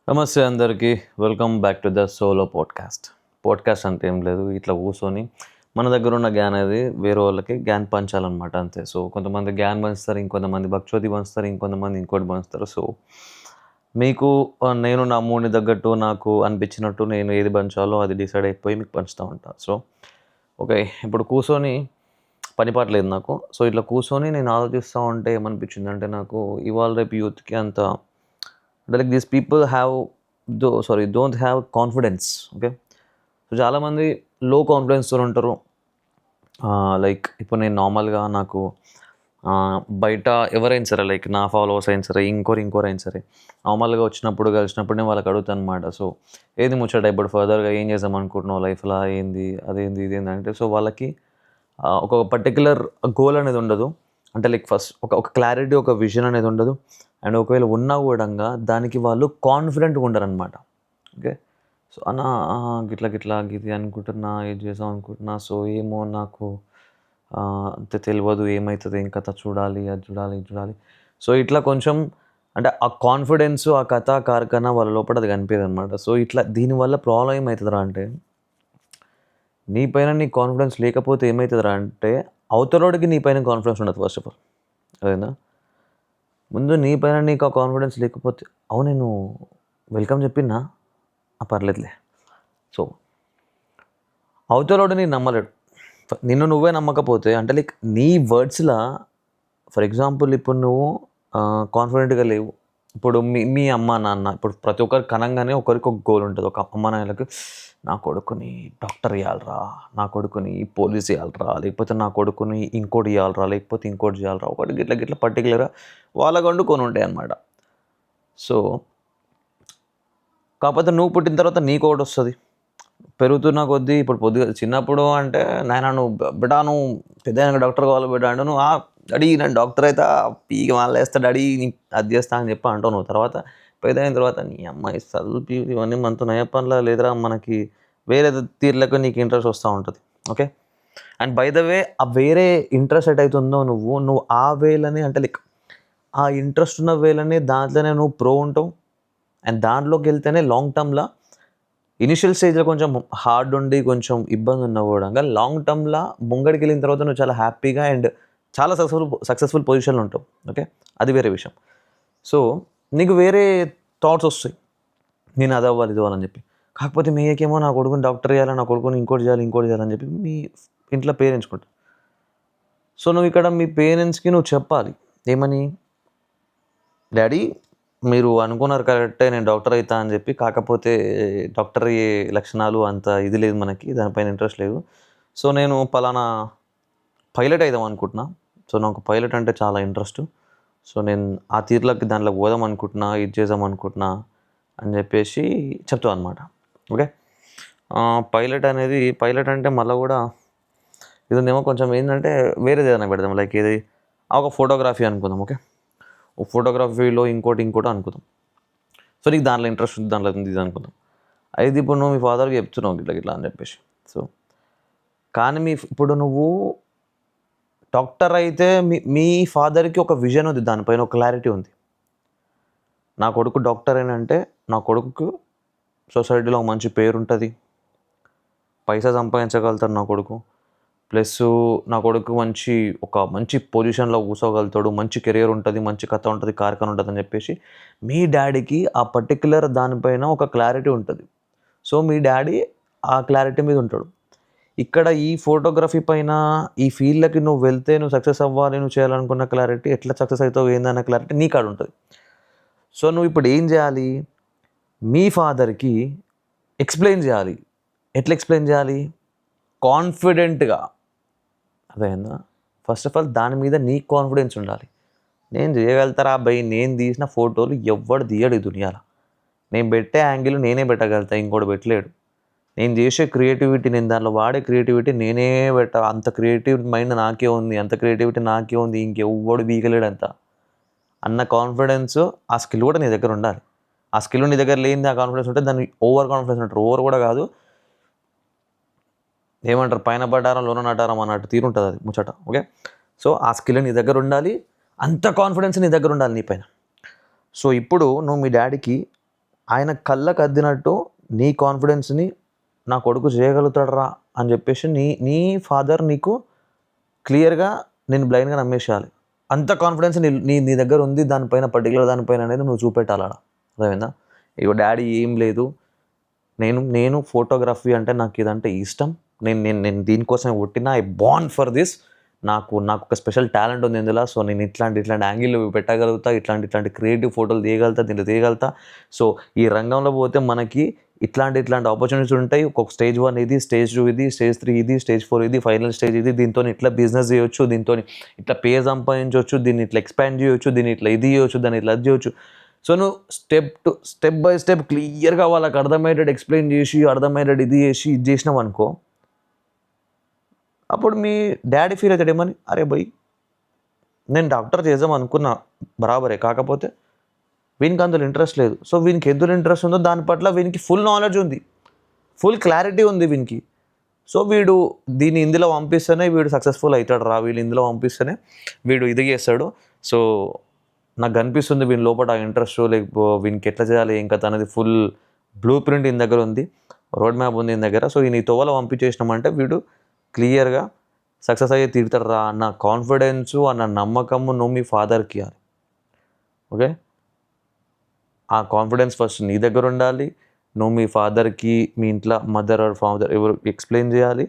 నమస్తే అందరికీ. Welcome back to the solo podcast. Podcast అంటే ఏం లేదు, ఇట్లా కూర్చొని మన దగ్గర ఉన్న జ్ఞాన్ అనేది వేరే వాళ్ళకి జ్ఞాన్ పంచాలన్నమాట అంతే. సో కొంతమంది జ్ఞాన్ పంచుతారు, ఇంకొంతమంది భక్షోతి పంచుతారు, ఇంకొంతమంది ఇంకోటి పంచుతారు. సో మీకు నేను నా మూడ్‌ని తగ్గట్టు నాకు అనిపించినట్టు నేను ఏది పంచాలో అది డిసైడ్ అయిపోయి మీకు పంచుతా ఉంటా. సో ఓకే, ఇప్పుడు కూర్చొని పని పాట లేదు నాకు. సో ఇట్లా కూర్చొని నేను ఆలోచిస్తూ ఉంటే ఏమనిపించిందంటే నాకు ఇవాళ రేపు యూత్‌కి అంత like these people have don't have confidence. Okay, so చాలామంది లో కాన్ఫిడెన్స్తో ఉంటారు. లైక్ ఇప్పుడు నేను నార్మల్గా నాకు బయట ఎవరైనా సరే, లైక్ నా ఫాలోవర్స్ అయినా సరే, ఇంకోరైనా సరే, నార్మల్గా కలిసినప్పుడు నేను వాళ్ళకి అడుగుతాను అనమాట. సో ఏది ముచ్చట, ఇప్పుడు ఫర్దర్గా ఏం చేద్దాం అనుకుంటున్నావు లైఫ్లో, ఏంది అదేంది ఇదేంది అంటే, సో వాళ్ళకి ఒక పర్టిక్యులర్ గోల్ అనేది ఉండదు. అంటే లైక్ ఫస్ట్ ఒక క్లారిటీ, ఒక విజన్ అనేది ఉండదు. అండ్ ఒకవేళ ఉన్నా కూడా దానికి వాళ్ళు కాన్ఫిడెంట్గా ఉండరనమాట. ఓకే, సో అన్న గిట్లా గిట్లా ఇది అనుకుంటున్నా, ఇది చేద్దాం అనుకుంటున్నా, సో ఏమో నాకు అంత తెలియదు, ఏమవుతుంది ఏం కథ, చూడాలి అది చూడాలి ఇది చూడాలి. సో ఇట్లా కొంచెం అంటే ఆ కాన్ఫిడెన్స్, ఆ కథ కార్ఖానా వాళ్ళ లోపల అది కనిపించదు అనమాట. సో ఇట్లా దీనివల్ల ప్రాబ్లం ఏమవుతుందిరా అంటే, నీ పైన నీకు కాన్ఫిడెన్స్ లేకపోతే ఏమవుతుందిరా అంటే, అవతలోడికి నీ పైన కాన్ఫిడెన్స్ ఉండదు ఫస్ట్ ఆఫ్ ఆల్. అదేనా, ముందు నీ పైన నీకు ఆ కాన్ఫిడెన్స్ లేకపోతే, అవును నేను వెల్కమ్ చెప్పినా పర్లేదులే. సో అవతలోడు నేను నమ్మలేడు. నిన్ను నువ్వే నమ్మకపోతే అంటే లైక్ నీ వర్డ్స్‌లా, ఫర్ ఎగ్జాంపుల్ ఇప్పుడు నువ్వు కాన్ఫిడెంట్‌గా లేవు. ఇప్పుడు మీ మీ అమ్మ, నాన్న ఇప్పుడు ప్రతి ఒక్కరు కనంగానే ఒకరికి ఒక గోల్ ఉంటుంది. ఒక అమ్మ నాన్నలకు నా కొడుకుని డాక్టర్ చేయాలిరా, నా కొడుకుని పోలీస్ చేయాలిరా, లేకపోతే నా కొడుకుని ఇంకోటి చేయాలిరా, లేకపోతే ఇంకోటి చేయాలిరా, ఒకటి గిట్ల గిట్ల పర్టిక్యులర్‌గా వాళ్ళకంటూ కొన్ని ఉంటాయన్నమాట. సో కాకపోతే నువ్వు పుట్టిన తర్వాత నీకొకటొస్తది. పెరుగుతున్న కొద్దీ ఇప్పుడు పొద్దుగా చిన్నప్పుడు అంటే, "నాయనా నువ్వు బేటా నువ్వు పెద్దయినంక డాక్టర్ కావాలి బేటా" అంటే నువ్వు డాడీ నేను డాక్టర్ అయితా, పీకి మాలేస్తా డాడీ, అది చేస్తా అని చెప్పి అంటావు నువ్వు. తర్వాత పెద్దయిన తర్వాత నీ అమ్మ ఈ చదువు ఇవన్నీ మనతో నయ పనిలా లేదురా, మనకి వేరే తీరులకు నీకు ఇంట్రెస్ట్ వస్తూ ఉంటుంది. Okay, and by the way ఆ వేరే ఇంట్రెస్ట్ ఎటైతుందో నువ్వు ఆ వేలని అంటే లైక్ ఆ ఇంట్రెస్ట్ ఉన్న వేలని దాంట్లోనే నువ్వు ప్రో ఉంటావు. అండ్ దాంట్లోకెళ్తేనే లాంగ్ టర్మ్‌ల ఇనిషియల్ స్టేజ్‌లో కొంచెం హార్డ్ ఉండి, కొంచెం ఇబ్బంది ఉన్నా గూడంగా లాంగ్ టర్మ్‌ల ముంగడికెళ్ళిన తర్వాత నువ్వు చాలా హ్యాపీగా అండ్ చాలా సక్సెస్‌ఫుల్ పొజిషన్‌లో ఉంటావు. ఓకే, అది వేరే విషయం. సో, నీకు వేరే థాట్స్ ఒస్తాయి. నేను అదవ్వాలి, ఇదవ్వాలని జెప్పి. కాకపోతే మీకేమో నా కొడుకుని డాక్టర్ జేయాలి, నా కొడుకుని ఇంకోటి జేయాలి, ఇంకోటి జేయాలని జెప్పి మీ ఇంట్లో పేరెంట్స్‌కుంటారు. సో, నువ్విక్కడ మీ పేరెంట్స్‌కి నువ్వు చెప్పాలి. ఏమని? డాడీ మీరు అనుకున్నారు కరెక్టే, నేను డాక్టర్ అయితా అని చెప్పి. కాకపోతే డాక్టర్ అయ్యే లక్షణాలు అంత ఇది లేదు మనకి. దానిపైన ఇంట్రెస్ట్ లేదు. సో, నేను పలానా పైలట్ అయిదాం అనుకుంటున్నా. సో, నాకు పైలట్ అంటే చాలా ఇంట్రెస్ట్. సో, నేను ఆ తీరులోకి దాంట్లోకి పోదాం అనుకుంటున్నా, ఇది చేద్దాం అనుకుంటున్నా అని చెప్పేసి చెప్తావు అనమాట. ఓకే, పైలట్ అంటే మళ్ళీ కూడా ఇదేమో కొంచెం ఏంటంటే వేరేది ఏదైనా పెడదాం. లైక్ ఏది, ఒక ఫోటోగ్రఫీ అనుకుందాం. ఓకే, ఫోటోగ్రఫీలో ఇంకోటి అనుకుందాం. సో నీకు దాంట్లో ఇంట్రెస్ట్ ఉంది, దాంట్లో ఉంది ఇది అనుకుందాం. అయితే ఇప్పుడు నువ్వు మీ ఫాదర్కి చెప్తున్నావు గిట్లా గిట్లా అని చెప్పేసి. సో కానీ ఇప్పుడు నువ్వు డాక్టర్ అయితే మీ ఫాదర్కి ఒక విజన్ ఉంది, దానిపైన ఒక క్లారిటీ ఉంది. నా కొడుకు డాక్టర్ అంటే నా కొడుకుకు సొసైటీలో మంచి పేరు ఉంటుంది, పైసా సంపాదించగలుగుతాడు నా కొడుకు. ప్లస్ నా కొడుకు మంచి పొజిషన్‌లో కూర్చోగలుగుతాడు, మంచి కెరియర్ ఉంటుంది, మంచి కథ ఉంటుంది, కార్ఖానా ఉంటుందని చెప్పేసి మీ డ్యాడీకి ఆ పర్టిక్యులర్ దానిపైన ఒక క్లారిటీ ఉంటుంది. సో మీ డ్యాడీ ఆ క్లారిటీ మీద ఉంటాడు. ఇక్కడ ఈ ఫోటోగ్రఫీ పైన ఈ ఫీల్డ్‌లోకి నువ్వు వెళ్తే నువ్వు సక్సెస్ అవ్వాలి, నువ్వు చేయాలనుకున్న క్లారిటీ, ఎట్లా సక్సెస్ అవుతావు ఏందన్న క్లారిటీ నీ కాడ ఉంటుంది. సో నువ్వు ఇప్పుడు ఏం చేయాలి, మీ ఫాదర్‌కి ఎక్స్‌ప్లెయిన్ చేయాలి. ఎట్లా ఎక్స్‌ప్లెయిన్ చేయాలి? కాన్ఫిడెంట్‌గా. అర్థమైందా? ఫస్ట్ ఆఫ్ ఆల్ దాని మీద నీకు కాన్ఫిడెన్స్ ఉండాలి. నేను చేయగలుగుతారా అబ్బాయి, నేను తీసిన ఫోటోలు ఎవ్వడు తీయడు ఈ దునియాలో. నేను పెట్టే యాంగిల్ నేనే పెట్టగలుగుతా, ఇంకోడు పెట్టలేడు. నేను చేసే క్రియేటివిటీ, నేను దాంట్లో వాడే క్రియేటివిటీ నేనే అంత క్రియేటివ్ మైండ్ నాకే ఉంది, అంత క్రియేటివిటీ నాకే ఉంది, ఇంకెవ్వడు బీగలేడంత అన్న కాన్ఫిడెన్స్, ఆ స్కిల్ కూడా నీ దగ్గర ఉండాలి. ఆ స్కిల్ నీ దగ్గర లేనిది ఆ కాన్ఫిడెన్స్ ఉంటే దాన్ని ఓవర్ కాన్ఫిడెన్స్ అంటారు. ఓవర్ కూడా కాదు, ఏమంటారు, పైన పడ్డారం లోన నటారం అన్నట్టు తీరుంటుంది అది ముచ్చట. ఓకే, సో ఆ స్కిల్ నీ దగ్గర ఉండాలి, అంత కాన్ఫిడెన్స్ నీ దగ్గర ఉండాలి నీ పైన. సో ఇప్పుడు నువ్వు మీ డాడీకి ఆయన కళ్ళకు అద్దినట్టు నీ కాన్ఫిడెన్స్ని నా కొడుకు చేయగలుగుతాడరా అని చెప్పేసి నీ ఫాదర్ నీకు క్లియర్గా నేను బ్లైండ్గా నమ్మేసేయాలి. అంత కాన్ఫిడెన్స్ నీ దగ్గర ఉంది దానిపైన, పర్టికులర్ దానిపైన అనేది నువ్వు చూపెట్టాలి ఆడ. అర్థమైందా? ఇగో డాడీ ఏం లేదు, నేను ఫోటోగ్రఫీ అంటే నాకు ఇదంటే ఇష్టం, నేను నేను నేను దీనికోసమే పుట్టిన, ఐ బార్న్ ఫర్ దిస్, నాకు ఒక స్పెషల్ టాలెంట్ ఉంది ఇందులో. సో నేను ఇట్లాంటి యాంగిల్ పెట్టగలుగుతా, ఇట్లాంటి క్రియేటివ్ ఫోటోలు తీయగలుగుతా, దీంట్లో తీయగలుగుతా. సో ఈ రంగంలో పోతే మనకి ఇట్లాంటి ఆపర్చునిటీస్ ఉంటాయి. ఒక స్టేజ్ 1 ఇది, స్టేజ్ 2 ఇది, స్టేజ్ 3 ఇది, స్టేజ్ 4 ఇది, ఫైనల్ స్టేజ్ ఇది. దీంతో ఇట్లా బిజినెస్ చేయొచ్చు, దీంతో ఇట్లా పే సంపాదించవచ్చు, దీన్ని ఇట్లా ఎక్స్పాండ్ చేయొచ్చు, దీన్ని ఇట్లా ఇది చేయొచ్చు, దాన్ని ఇట్లా అది చేయొచ్చు. సో నువ్వు స్టెప్ బై స్టెప్ క్లియర్గా వాళ్ళకి అర్థమయ్యేటట్టు ఎక్స్ప్లెయిన్ చేసి, అర్థమయ్యేటట్టు ఇది చేసినావు అనుకో, అప్పుడు మీ డాడీ ఫీల్ అవుతాడు ఏమని, అరే భయ్ నేను డాక్టర్ చేద్దాం అనుకున్నా బరాబరే, కాకపోతే వీనికి అందులో ఇంట్రెస్ట్ లేదు. సో వీనికి ఎందులో ఇంట్రెస్ట్ ఉందో దాని పట్ల వీనికి ఫుల్ నాలెడ్జ్ ఉంది, ఫుల్ క్లారిటీ ఉంది వీనికి. సో వీడు దీన్ని ఇందులో పంపిస్తేనే వీడు సక్సెస్ఫుల్ అవుతాడు రా, వీళ్ళు ఇందులో పంపిస్తేనే వీడు ఇది చేస్తాడు. సో నాకు కనిపిస్తుంది వీని లోపల ఆ ఇంట్రెస్ట్, లేకపోతే వీనికి ఎట్లా చేయాలి ఏం కథ అనేది ఫుల్ బ్లూ ప్రింట్ ఈయన దగ్గర ఉంది, రోడ్ మ్యాప్ ఉంది ఈయన దగ్గర. సో ఈయన ఈ తోవలో పంపించేసినామంటే వీడు క్లియర్గా సక్సెస్ అయ్యే తీరుతాడు రా అన్న కాన్ఫిడెన్సు, అన్న నమ్మకము నువ్వు మీ ఫాదర్కి ఇవ్వాలి. ఓకే, ఆ కాన్ఫిడెన్స్ ఫస్ట్ నీ దగ్గర ఉండాలి. నువ్వు మీ ఫాదర్కి, మీ ఇంట్లో మదర్ ఆర్ ఫాదర్ ఎవరు ఎక్స్ప్లెయిన్ చేయాలి.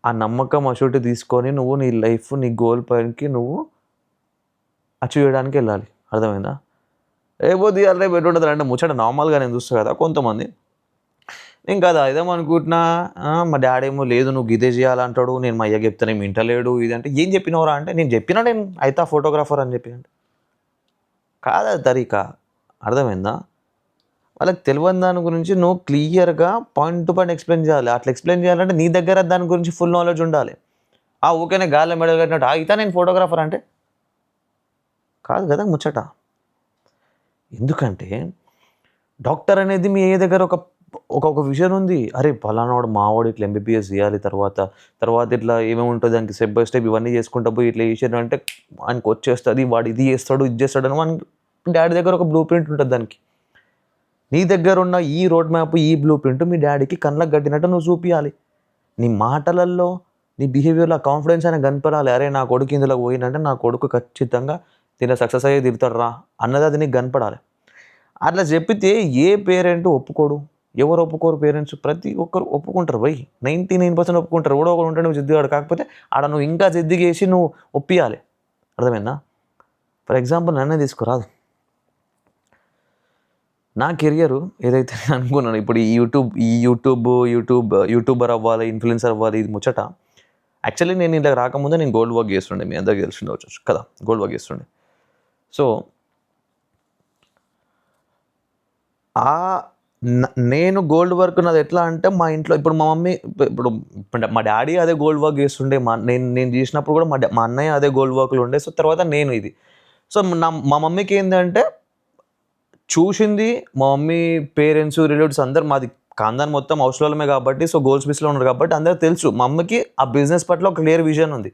ఆ నమ్మకం అష్యూరిటీ తీసుకొని నువ్వు నీ లైఫ్, నీ గోల్ పైనకి నువ్వు అచీవ్ చేయడానికి వెళ్ళాలి. అర్థమైందా? లేకపోతే అలా పెట్టుంటుంది అంటే ముచ్చట నార్మల్గా నేను చూస్తాను కదా కొంతమంది, నేను కదా ఇదేమనుకుంటున్నా, మా డాడీ ఏమో లేదు నువ్వు ఇదే చేయాలంటాడు, నేను మా అయ్య చెప్తాను ఏమి వింటలేడు, ఇదంటే ఏం చెప్పినవరా అంటే నేను చెప్పినా నేను అయితే ఫోటోగ్రాఫర్ అని చెప్పినంటే కాదు అది తరీకా. అర్థమైందా? వాళ్ళకి తెలియని దాని గురించి నువ్వు క్లియర్గా పాయింట్ టు పాయింట్ ఎక్స్ప్లెయిన్ చేయాలి. అట్లా ఎక్స్ప్లెయిన్ చేయాలంటే నీ దగ్గర దాని గురించి ఫుల్ నాలెడ్జ్ ఉండాలి. ఓకేనే గాలి మెడల్ కట్టినట్టు అయితే నేను ఫోటోగ్రాఫర్ అంటే కాదు కదా ముచ్చట. ఎందుకంటే డాక్టర్ అనేది మీ ఏ దగ్గర ఒక విజన్ ఉంది, అరే పలానావాడు మావాడు ఇట్లా ఎంబీబీఎస్ చేయాలి, తర్వాత ఇట్లా ఏమేమి ఉంటుంది దానికి స్టెప్ బై స్టెప్ ఇవన్నీ చేసుకుంటా పోయి ఇట్లా చేసాడు అంటే ఆయనకు వచ్చేస్తుంది, వాడు ఇది చేస్తాడు ఇది చేస్తాడు అని మన డాడీ దగ్గర ఒక బ్లూ ప్రింట్ ఉంటుంది దానికి. నీ దగ్గర ఉన్న ఈ రోడ్ మ్యాప్, ఈ బ్లూ ప్రింట్ మీ డాడీకి కళ్ళకు గట్టినట్టు నువ్వు చూపించాలి. నీ మాటలలో, నీ బిహేవియర్లో కాన్ఫిడెన్స్ అయినా కనపడాలి. అరే నా కొడుకు ఇందులో పోయినంటే నా కొడుకు ఖచ్చితంగా దీనిలో సక్సెస్ అయ్యే తిరుగుతాడు రా అన్నది అది నీకు కనపడాలి. అట్లా చెప్పితే ఏ పేరెంట్ ఒప్పుకోడు? ఎవరు ఒప్పుకోరు? పేరెంట్స్ ప్రతి ఒక్కరు ఒప్పుకుంటారు. 99% ఒప్పుకుంటారు. ఎవడో ఒకడు ఉంటాడు నువ్వు జిద్దిగాడు, కాకపోతే ఆడ నువ్వు ఇంకా జిద్దిగేసి నువ్వు ఒప్పియాలి. అర్థమైందా? ఫర్ ఎగ్జాంపుల్ నన్నే తీసుకురాదు, నా కెరియర్ ఏదైతే అనుకున్నాను ఇప్పుడు ఈ యూట్యూబర్ అవ్వాలి, ఇన్ఫ్లుయెన్సర్ అవ్వాలి, ఇది ముచ్చట. యాక్చువల్లీ నేను ఇలా రాకముందే నేను గోల్డ్ వర్క్ చేస్తుండే, మీ అందరికి తెలిసిండవచ్చు కదా, గోల్డ్ వర్క్ చేస్తుండే. సో నేను గోల్డ్ వర్క్ నాది ఎట్లా అంటే మా ఇంట్లో ఇప్పుడు మా మమ్మీ, ఇప్పుడు మా డాడీ అదే గోల్డ్ వర్క్ చేస్తుండే, నేను చేసినప్పుడు కూడా మా అన్నయ్య అదే గోల్డ్ వర్క్లు ఉండే. సో తర్వాత నేను ఇది. సో మా మమ్మీకి ఏంటంటే చూసింది, మా మమ్మీ పేరెంట్స్ రిలేటివ్స్ అందరు మాది ఖాందాన్ మొత్తం అవసరమే కాబట్టి, సో గోల్డ్ స్మిత్స్లో ఉన్నారు కాబట్టి అందరూ తెలుసు. మా అమ్మకి ఆ బిజినెస్ పట్ల ఒక క్లియర్ విజన్ ఉంది.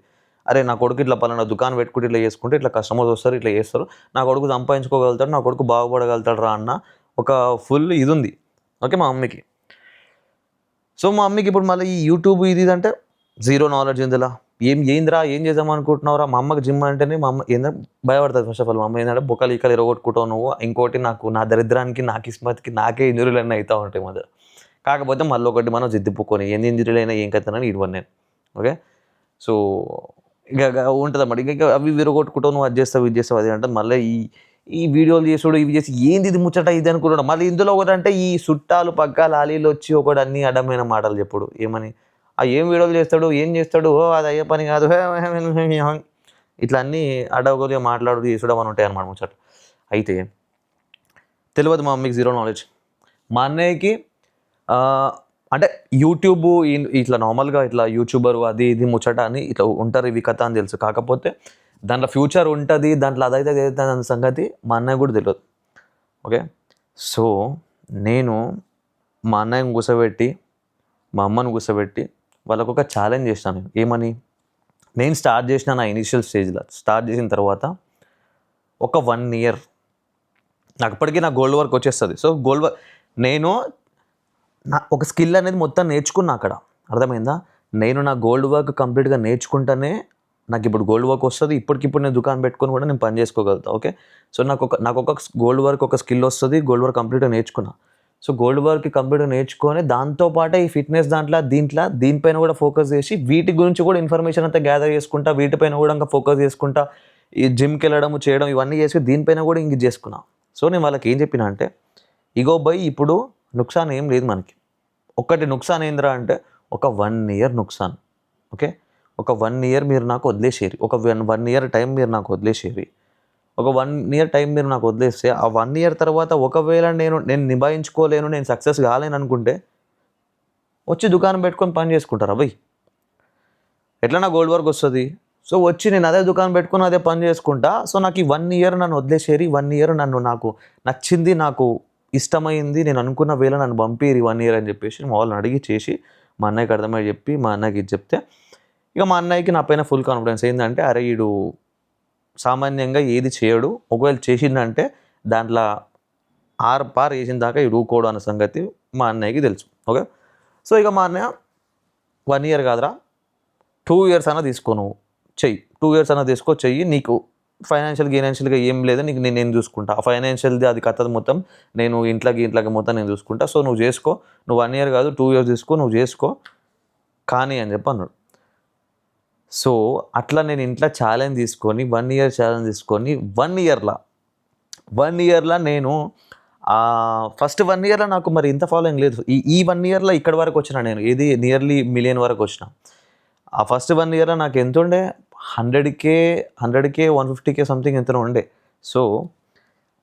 అరే నా కొడుకు ఇట్లా పలానా దుకాణం పెట్టుకుంటే ఇట్లా చేసుకుంటే ఇట్లా కస్టమర్స్ వస్తారు, ఇట్లా చేస్తారు, నా కొడుకు సంపాదించుకోగలుగుతాడు, నా కొడుకు బాగుపడగలుగుతాడు రా అన్న ఒక ఫుల్ ఇది ఉంది. ఓకే, మా మమ్మీకి. సో మా మమ్మీకి ఇప్పుడు మళ్ళీ ఈ యూట్యూబ్ ఇది అంటే జీరో నాలెడ్జ్ ఇందులో. ఏందిరా ఏం చేద్దాం అనుకుంటున్నావురా? మా అమ్మకి జిమ్ అంటేనే మా అమ్మ ఏంటంటే భయపడుతుంది. ఫస్ట్ ఆఫ్ ఆల్ మా అమ్మ ఏంటంటే బొక్కలు ఈకలు ఎరగొట్టుకుంటావు నువ్వు, ఇంకోటి నా దరిద్రానికి, నా కిస్మత్కి నాకే ఇంజురీలు అన్నీ అవుతూ ఉంటాయి మధ్య. కాకపోతే మళ్ళీ ఒకటి మనం జిద్దుపుకొని ఎన్ని ఇంజురీలు అయినా ఏం కథనని ఇవ్వను నేను. ఓకే, సో ఇక ఉంటుంది అన్నమాట. ఇంకా అవి విరగొట్టుకుంటావు, నువ్వు అది చేస్తావు ఇది చేస్తావు అది అంటే మళ్ళీ ఈ వీడియోలు చేసుడు ఇవి చేసి ఏంది ఇది ముచ్చట ఇది అనుకుంటాడు. మళ్ళీ ఇందులో ఒకటంటే ఈ చుట్టాలు పక్కాలు ఆలీలు వచ్చి ఒకటి అన్ని అడ్డమైన మాటలు చెప్పుడు. ఏమని ఏం వీడియోలు చేస్తాడు ఏం చేస్తాడు, అది అయ్యే పని కాదు, ఇట్లా అన్నీ అడగలుగా మాట్లాడు చేసుడు అని ఉంటాయి అన్నమాట ముచ్చట. అయితే తెలియదు మా మమ్మీకి జీరో నాలెడ్జ్. మా అన్నయ్యకి అంటే యూట్యూబ్ ఇట్లా నార్మల్గా ఇట్లా యూట్యూబర్ అది ఇది ముచ్చట అని ఇట్లా ఉంటారు ఇవి కథ అని తెలుసు. కాకపోతే దాంట్లో ఫ్యూచర్ ఉంటుంది, దాంట్లో అదైతే అదైతే అన్న సంగతి మా అన్నయ్య కూడా తెలియదు. ఓకే, సో నేను మా అన్నయ్యని కూర్చోబెట్టి మా అమ్మని కూర్చోబెట్టి వాళ్ళకు ఒక ఛాలెంజ్ చేసినాను. నేను ఏమని, నేను స్టార్ట్ చేసిన నా ఇనిషియల్ స్టేజ్లో స్టార్ట్ చేసిన తర్వాత ఒక 1 year నాకు అప్పటికి నా గోల్డ్ వర్క్ వచ్చేస్తుంది. సో గోల్డ్ వర్క్ నేను ఒక స్కిల్ అనేది మొత్తం నేర్చుకున్నా అక్కడ. అర్థమైందా? నేను నా గోల్డ్ వర్క్ కంప్లీట్‌గా నేర్చుకుంటేనే నాకు ఇప్పుడు గోల్డ్ వర్క్ వస్తది. ఇప్పటికిప్పుడు నేను దుకాణం పెట్టుకొని కూడా నేను పని చేసుకోగలుగుతా. ఓకే. సో నాకొక గోల్డ్ వర్క్ ఒక స్కిల్ వస్తది. గోల్డ్ వర్క్ కంప్లీట్‌గా నేర్చుకున్నా. సో గోల్డ్ వర్క్ కంప్లీట్‌గా నేర్చుకొని దాంతో పాటే ఈ ఫిట్‌నెస్ దీనిపైన కూడా ఫోకస్ చేసి వీటి గురించి కూడా ఇన్ఫర్మేషన్ అంతా గ్యాదర్ చేసుకుంటా. వీటిపైన కూడా ఇంకా ఫోకస్ చేసుకుంటా. ఈ జిమ్‌కెళ్ళడము, చేయడం ఇవన్నీ చేసి దీనిపైన కూడా ఇంక చేసుకున్నా. సో నేను వాళ్ళకి ఏం చెప్పినా అంటే, ఇగో భయ్ ఇప్పుడు నుక్సాన్ ఏం లేదు మనకి. ఒక్కటి నుక్సాన్ ఏందిరా అంటే ఒక 1 ఇయర్ నుక్సాన్. ఓకే. ఒక 1 ఇయర్ మీరు నాకు వదిలేసేయండి. ఒక 1 ఇయర్ టైం మీరు నాకు వదిలేసేయండి. ఒక 1 ఇయర్ టైం మీరు నాకు వదిలేస్తే ఆ 1 ఇయర్ తర్వాత ఒకవేళ నేను నిభాయించుకోలేను, నేను సక్సెస్ కాలేను అనుకుంటే వచ్చి దుకాణం పెట్టుకొని పని చేసుకుంటారా భయ్? ఎట్లా నా గోల్డ్ వర్క్ వస్తది. సో వచ్చి నేను అదే దుకాణం పెట్టుకొని అదే పని చేసుకుంటా. సో నాకు ఈ 1 ఇయర్ నన్ను వదిలేసేరి. 1 ఇయర్ నాకు నచ్చింది, నాకు ఇష్టమైంది, నేను అనుకున్న వేళ నన్ను పంపియ్యిరి 1 ఇయర్ అని చెప్పేసి మా వాళ్ళని అడిగి చేసి మా అన్నయ్యకి అర్థమయ్యేలా చెప్పి మా అన్నయ్యకి ఇది చెప్తే ఇక మా అన్నయ్యకి నా పైన ఫుల్ కాన్ఫిడెన్స్. ఏందంటే అరే ఈడు సామాన్యంగా ఏది చేయడు. ఒకవేళ చేసిండంటే దాంట్లో ఆర్‌పార్ చేసిన దాకా ఈడు ఊకోడు అన్న సంగతి మా అన్నయ్యకి తెలుసు. ఓకే. సో ఇక మా అన్నయ్య 1 ఇయర్ కాదురా 2 ఇయర్స్ అన్నా తీసుకో నువ్వు చెయ్యి. 2 ఇయర్స్ అన్నా తీసుకో చెయ్యి. నీకు గినాన్షియల్‌గా ఏం లేదు. నీకు నేను చూసుకుంటా. ఆ ఫైనాన్షియల్‌ది అది కథ మొత్తం నేను ఇంట్లోకి మొత్తం నేను చూసుకుంటా. సో నువ్వు చేసుకో. నువ్వు 1 ఇయర్ కాదు 2 ఇయర్స్ తీసుకో. నువ్వు చేసుకో. కానీ అని చెప్పి అన్నాడు. సో అట్లా నేను ఇంట్లో ఛాలెంజ్ తీసుకొని 1 ఇయర్ ఛాలెంజ్ తీసుకొని 1 ఇయర్‌ల నేను ఫస్ట్ 1 ఇయర్‌లో నాకు మరి ఇంత ఫాలోయింగ్ లేదు. ఈ 1 ఇయర్‌లో ఇక్కడి వరకు వచ్చిన నేను. ఏది నియర్లీ మిలియన్ వరకు వచ్చిన. ఆ ఫస్ట్ 1 ఇయర్‌లో నాకు ఎంతుండే 100K, 150K సంథింగ్ ఎంతనో ఉండే. సో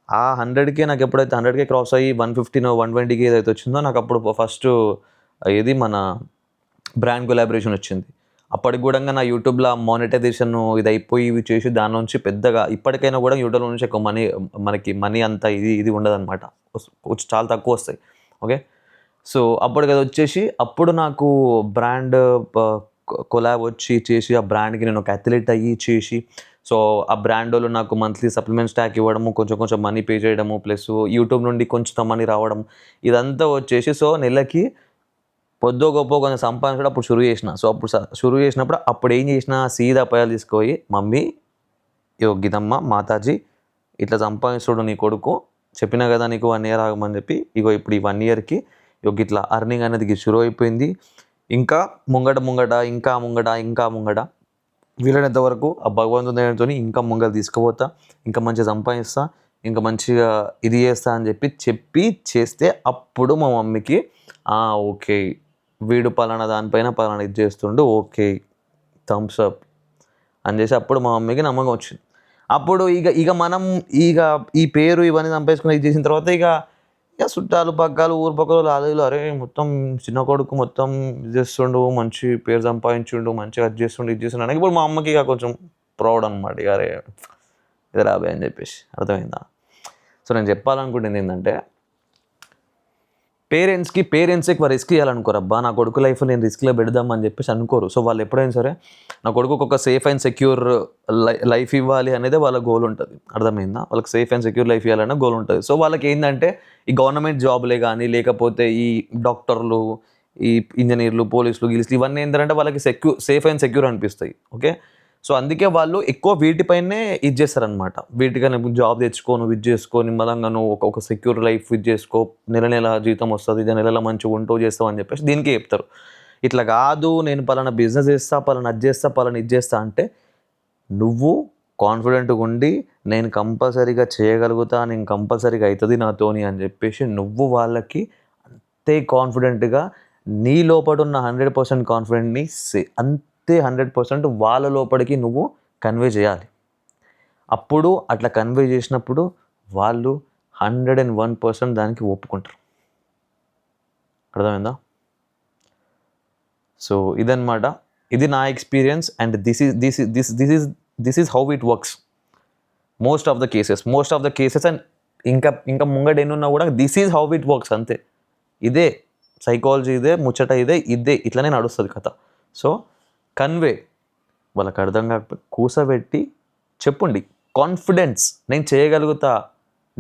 ఆ 100K నాకు ఎప్పుడైతే 100K క్రాస్ అయ్యి 115, 120K ఏదైతే వచ్చిందో నాకు అప్పుడు ఫస్ట్ ఏది మన బ్రాండ్ కొలాబరేషన్ వచ్చింది. అప్పటికి కూడా నా యూట్యూబ్‌లో మానిటైజేషన్ ఇది అయిపోయి ఇవి చేసి దాని నుంచి పెద్దగా ఇప్పటికైనా కూడా యూట్యూబ్‌లో నుంచి ఎక్కువ మనకి మనీ అంత ఇది ఉండదనమాట. చాలా తక్కువ వస్తాయి. ఓకే. సో అప్పటికి అది వచ్చేసి అప్పుడు నాకు బ్రాండ్ కొలాబ్ వచ్చి చేసి ఆ బ్రాండ్‌కి నేను ఒక అథ్లెట్ అయ్యి చేసి సో ఆ బ్రాండ్ వాళ్ళు నాకు మంత్లీ సప్లిమెంట్ స్టాక్ ఇవ్వడము, కొంచెం మనీ పే చేయడము, ప్లస్ యూట్యూబ్ నుండి కొంచెం మనీ రావడం ఇదంతా వచ్చేసి సో నెలకి పొద్దో గొప్పో కొంచెం సంపాదించడం అప్పుడు షురు చేసిన. సో అప్పుడు షురు చేసినప్పుడు అప్పుడు ఏం చేసిన సీదా పైసలు తీసుకుపోయి మమ్మీ ఇగో గిదమ్మ మాతాజీ ఇట్లా సంపాదించుడు నీ కొడుకు చెప్పినా కదా నీకు 1 ఇయర్ ఆగమని చెప్పి ఇగో ఇప్పుడు ఈ 1 ఇయర్‌కి ఇగో గిట్లా అర్నింగ్ అనేది షురు అయిపోయింది. ఇంకా ముంగట వీలైనంత వరకు ఆ భగవంతుని దయతోని ఇంకా ముంగల తీసుకుపోతా. ఇంకా మంచిగా సంపాదిస్తా. ఇంకా మంచిగా ఇది చేస్తా అని చెప్పి చేస్తే అప్పుడు మా మమ్మీకి ఓకే. వీడు పలానా దానిపైన పలానా ఇది చేస్తుండు. ఓకే. థమ్స్ అప్ అని చేసి అప్పుడు మా మమ్మీకి నమ్మకం వచ్చింది. అప్పుడు ఇక మనం ఈ పేరు ఇవన్నీ సంపాదించుకొని ఇది చేసిన తర్వాత ఇక చుట్టాలు పక్కాలు ఊరు పక్కలు ఆలు అరే మొత్తం చిన్న కొడుకు మొత్తం ఇది చేస్తుండు, మంచి పేరు సంపాదించుండు, మంచిగా అది చేస్తుండు ఇది చేస్తుండు అని ఇప్పుడు మా అమ్మకి ఇక కొంచెం ప్రౌడ్ అనమాట. ఇక అరే ఇది రాబోయే అని చెప్పేసి అర్థమైందా. సో నేను చెప్పాలనుకుంటుంది ఏంటంటే పేరెంట్స్‌కి ఎక్కువ రిస్క్ ఇవ్వాలనుకోరు. అబ్బా నా కొడుకు లైఫ్ నేను రిస్క్‌లో పెడదాం అని చెప్పేసి అనుకోరు. సో వాళ్ళు ఎప్పుడైనా సరే నా కొడుకుకి ఒక సేఫ్ అండ్ సెక్యూర్ లైఫ్ ఇవ్వాలి అనేది వాళ్ళ గోల్ ఉంటుంది. అర్థమైందా. వాళ్ళకి సేఫ్ అండ్ సెక్యూర్ లైఫ్ ఇవ్వాలనే గోల్ ఉంటుంది. సో వాళ్ళకి ఏంటంటే ఈ గవర్నమెంట్ జాబ్లే కానీ లేకపోతే ఈ డాక్టర్లు, ఈ ఇంజనీర్లు, పోలీసులు ఇవన్నీ ఏంటంటే వాళ్ళకి సేఫ్ అండ్ సెక్యూర్ అనిపిస్తాయి. ఓకే. సో అందుకే వాళ్ళు ఎక్కువ వీటిపైనే ఇది చేస్తారనమాట. వీటికైనా జాబ్ తెచ్చుకో, నువ్వు ఇది చేసుకో, నిమ్మలంగా నువ్వు ఒక సెక్యూర్ లైఫ్ ఇది చేసుకో, నెల జీతం వస్తుంది, నెల మంచిగా ఉంటావు చేస్తావు అని చెప్పేసి దీనికే చెప్తారు. ఇట్లా కాదు నేను పలానా బిజినెస్ చేస్తా, పలానా అది చేస్తా, పలానా ఇది చేస్తా అంటే నువ్వు కాన్ఫిడెంట్గా ఉండి నేను కంపల్సరీగా చేయగలుగుతా, నేను కంపల్సరీగా అవుతుంది నాతోని అని చెప్పేసి నువ్వు వాళ్ళకి అంతే కాన్ఫిడెంట్గా నీ లోపల ఉన్న 100% కాన్ఫిడెంట్ని అంతే 100% వాళ్ళ లోపలికి నువ్వు కన్వే చేయాలి. అప్పుడు అట్లా కన్వే చేసినప్పుడు వాళ్ళు 101% దానికి ఒప్పుకుంటారు. అర్థమైందా. సో ఇదన్నమాట. ఇది నా experience and this is how it works most of the cases and ఇంకా ముంగట ఎన్నున్నా కూడా this is how it works అంతే. ఇదే సైకాలజీ, ఇదే ముచ్చట, ఇదే ఇట్లనే నడుస్తుంది కథ. సో కన్వే వాళ్ళకి అర్థం కాకపోతే కూసబెట్టి చెప్పుండి. కాన్ఫిడెన్స్ నేను చేయగలుగుతా,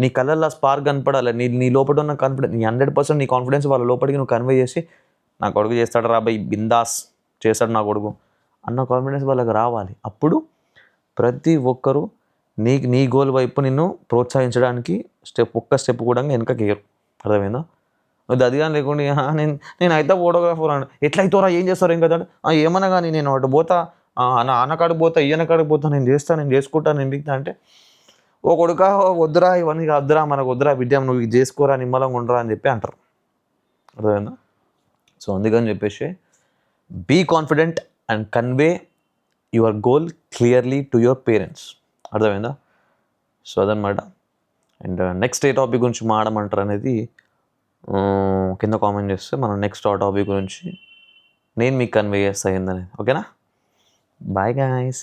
నీ కళ్ళల్లో స్పార్క్ కనపడాలి, నీ లోపల ఉన్న కాన్ఫిడెన్స్, నీ 100% నీ కాన్ఫిడెన్స్ వాళ్ళ లోపలికి నువ్వు కన్వే చేసి నా కొడుకు చేస్తాడు రాబాయ్, బిందాస్ చేస్తాడు నా కొడుకు అన్న కాన్ఫిడెన్స్ వాళ్ళకి రావాలి. అప్పుడు ప్రతి ఒక్కరూ నీ గోల్ వైపు నిన్ను ప్రోత్సహించడానికి ఒక్క స్టెప్ కూడా వెనకకి వేయరు. అర్థమైందా? అది అది కానీ లేకుండా నేను అయితే ఫోటోగ్రాఫర్ అని ఎట్లా అవుతారా, ఏం చేస్తారు, ఏం కదా ఏమన్నా కానీ నేను అటు పోతా, నా అన్నకాడికి పోతా, ఈయనకాడికి పోతా, నేను చేసుకుంటాను, నేను మిగతా అంటే ఓ కొడుక వద్దురా, ఇవన్నీ వద్దురా, మనకు వద్దురా బిడ్డ, నువ్వు ఇది చేసుకోరా, నిమ్మలంగా ఉండరా అని చెప్పి అంటారు. అర్థమైందా? సో అందుకని చెప్పేసి be confident and convey your goal clearly to your parents. అర్థమైందా? సో అదనమాట. అండ్ నెక్స్ట్ ఏ టాపిక్ గురించి మాడమంటారు అనేది కింద కామెంట్ చేస్తే మనం నెక్స్ట్ ఆ టాపిక్ గురించి నేను మీకు కన్వే చేస్తాను ఏందనేది. ఓకేనా? Bye guys.